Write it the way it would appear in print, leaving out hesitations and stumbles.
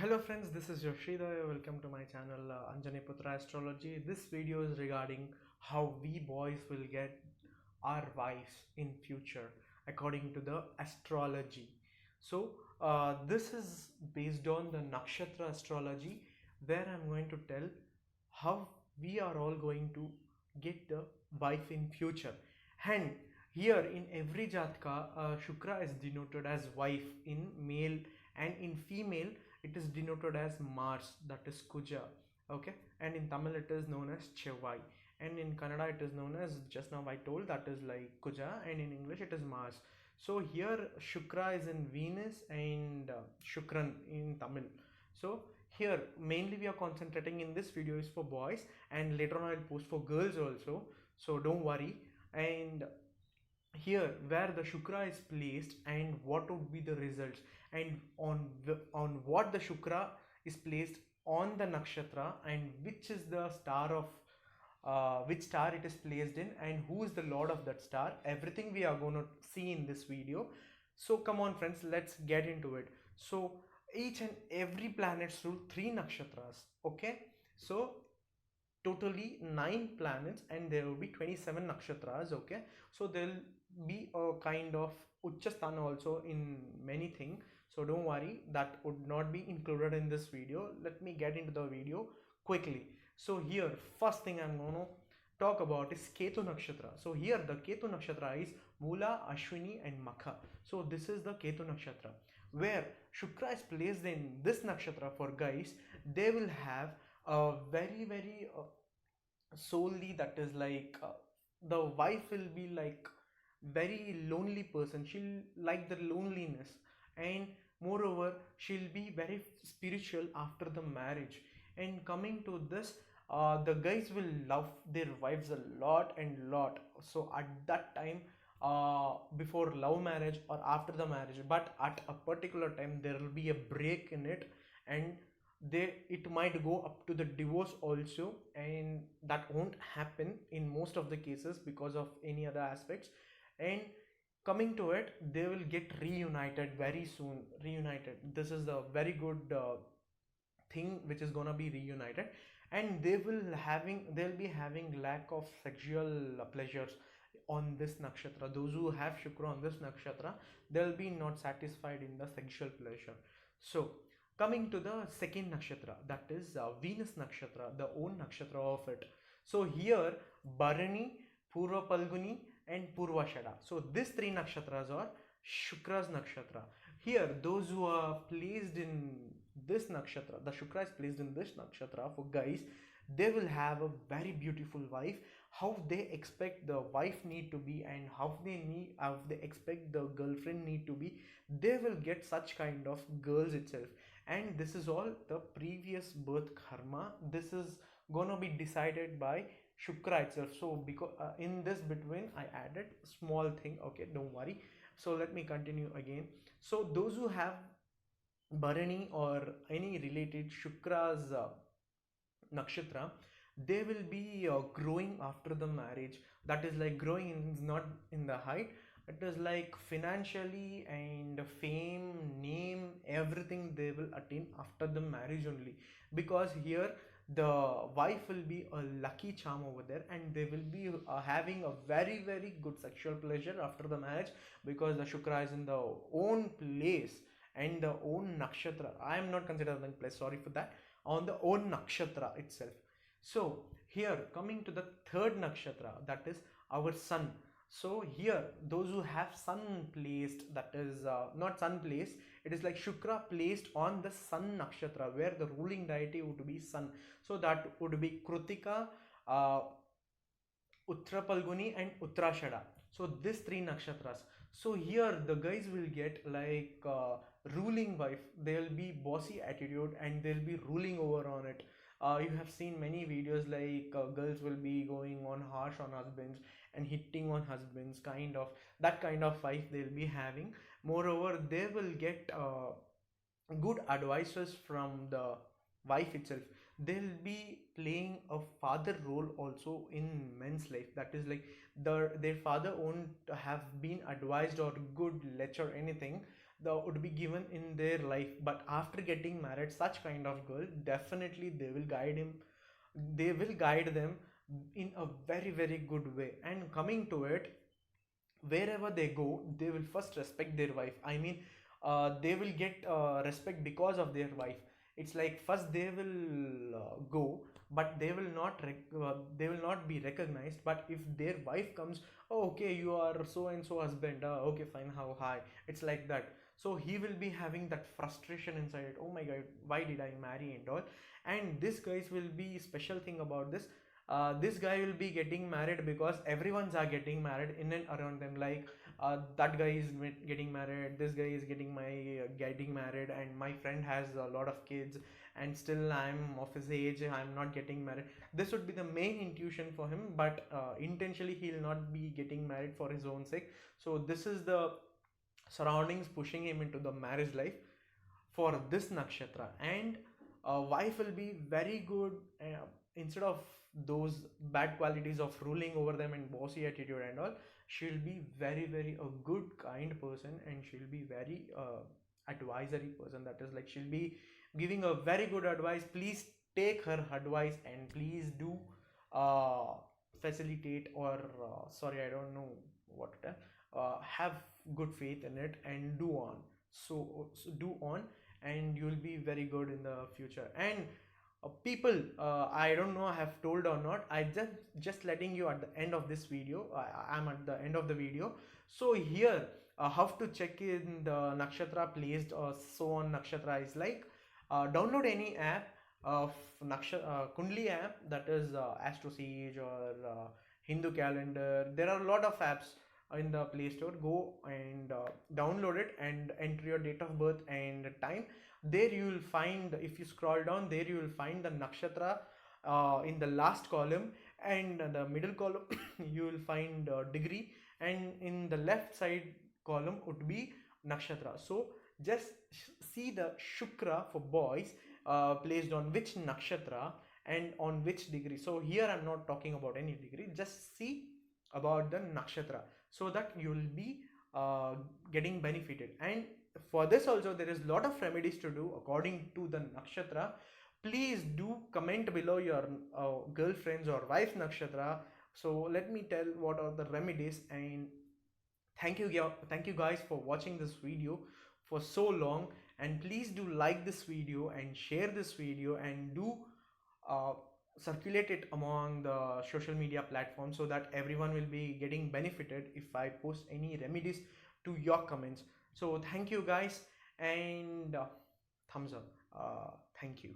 Hello friends, this is Yoshida. Welcome to my channel Anjani Putra Astrology. This video is regarding how we boys will get our wives in future according to the astrology. This is based on the nakshatra astrology, where I'm going to tell how we are all going to get the wife in future. And here in every jatka, Shukra is denoted as wife in male, and in female it is denoted as Mars, that is Kuja. Okay, and in Tamil it is known as Chevai, and in Kannada it is known as, just now I told, that is like Kuja, and in English it is Mars. So here Shukra is in Venus and Shukran in Tamil. So here mainly we are concentrating in this video is for boys, and later on I'll post for girls also, so don't worry. And here where the Shukra is placed and what would be the results, and on what the Shukra is placed on the nakshatra, and which is the star of which star it is placed in, and who is the lord of that star, everything we are going to see in this video. So come on friends, let's get into it. So each and every planets rule three nakshatras. Okay, so totally 9 planets, and there will be 27 nakshatras. Okay, so there'll be a kind of uchasthana also in many things, so don't worry, that would not be included in this video. Let me get into the video quickly. So here first thing I'm going to talk about is Ketu nakshatra. So here the Ketu nakshatra is Mula, Ashwini and Makha. So this is the Ketu nakshatra, where Shukra is placed in this nakshatra. For guys, they will have a very solely, that is like the wife will be like very lonely person, she'll like the loneliness, and moreover she'll be very spiritual after the marriage. And coming to this, the guys will love their wives a lot and lot. So at that time, before love marriage or after the marriage, but at a particular time there will be a break in it, and it might go up to the divorce also, and that won't happen in most of the cases because of any other aspects. And coming to it, they will get reunited very soon. Reunited, this is a very good thing which is gonna be reunited, and they'll be having lack of sexual pleasures on this nakshatra. Those who have Shukra on this nakshatra, they'll be not satisfied in the sexual pleasure. So coming to the second nakshatra, that is Venus nakshatra, the own nakshatra of it. So here Bharani, Purva Palguni and Purvashada. So these three nakshatras are Shukra's nakshatra. Here those who are placed in this nakshatra, the Shukra is placed in this nakshatra, for guys, they will have a very beautiful wife. How they expect the wife need to be, and how they expect the girlfriend need to be, they will get such kind of girls itself. And this is all the previous birth karma. This is gonna be decided by Shukra itself. So because in this between I added small thing, okay, don't worry. So let me continue again. So those who have Bharani or any related Shukra's nakshatra, they will be growing after the marriage. That is like growing is not in the height, it is like financially and fame, name, everything they will attain after the marriage only. Because here the wife will be a lucky charm over there, and they will be having a very good sexual pleasure after the marriage, because the Shukra is in the own place and the own nakshatra. I am not considering the place, sorry for that, on the own nakshatra itself. So here coming to the third nakshatra, that is our sun. So here those who have sun placed, that is not sun placed, it is like Shukra placed on the sun nakshatra, where the ruling deity would be sun. So that would be Krutika, uh, Uttra Palguni and Uttarashada. So these three nakshatras. So here the guys will get like ruling wife. They'll be bossy attitude and they'll be ruling over on it. You have seen many videos like girls will be going on harsh on husbands and hitting on husbands, kind of that kind of wife they'll be having. Moreover, they will get good advices from the wife itself. They'll be playing a father role also in men's life. That is like their father won't have been advised or good lecture anything. would be given in their life, but after getting married, such kind of girl, definitely they will guide them in a very very good way. And coming to it, wherever they go, they will first respect their wife. I mean, they will get respect because of their wife. It's like first they will go, but they will not be recognized. But if their wife comes, oh, okay, you are so and so husband, okay, fine, how high, it's like that. So he will be having that frustration inside, oh my god, why did I marry and all. And this guys will be special thing about this. This guy will be getting married because everyone's are getting married in and around them, like that guy is getting married, this guy is getting married, and my friend has a lot of kids, and still I'm of his age, I'm not getting married. This would be the main intuition for him, but intentionally he'll not be getting married for his own sake. So this is the surroundings pushing him into the marriage life for this nakshatra. And a wife will be very good, instead of those bad qualities of ruling over them and bossy attitude and all. She'll be very very a good kind person, and she'll be very advisory person. That is like she'll be giving a very good advice. Please take her advice and please do uh, facilitate, or sorry, I don't know what to tell, have good faith in it and do on. So do on, and you'll be very good in the future. And people, I don't know I have told or not, I just letting you at the end of this video. I'm at the end of the video. So here, how to check in the nakshatra placed or so on nakshatra is like, download any app of Kundli app, that is Astro Siege or Hindu Calendar. There are a lot of apps in the Play Store. Go and download it and enter your date of birth and time. There you will find, if you scroll down, there you will find the nakshatra in the last column, and the middle column you will find degree, and in the left side column would be nakshatra. So just see the shukra for boys placed on which nakshatra and on which degree. So here I'm not talking about any degree, just see about the nakshatra, so that you will be getting benefited. And for this also there is lot of remedies to do according to the nakshatra. Please do comment below your girlfriend's or wife's nakshatra, so let me tell what are the remedies. And thank you guys for watching this video for so long. And please do like this video and share this video, and do uh, circulate it among the social media platforms, so that everyone will be getting benefited if I post any remedies to your comments. So thank you guys, and thumbs up. Thank you.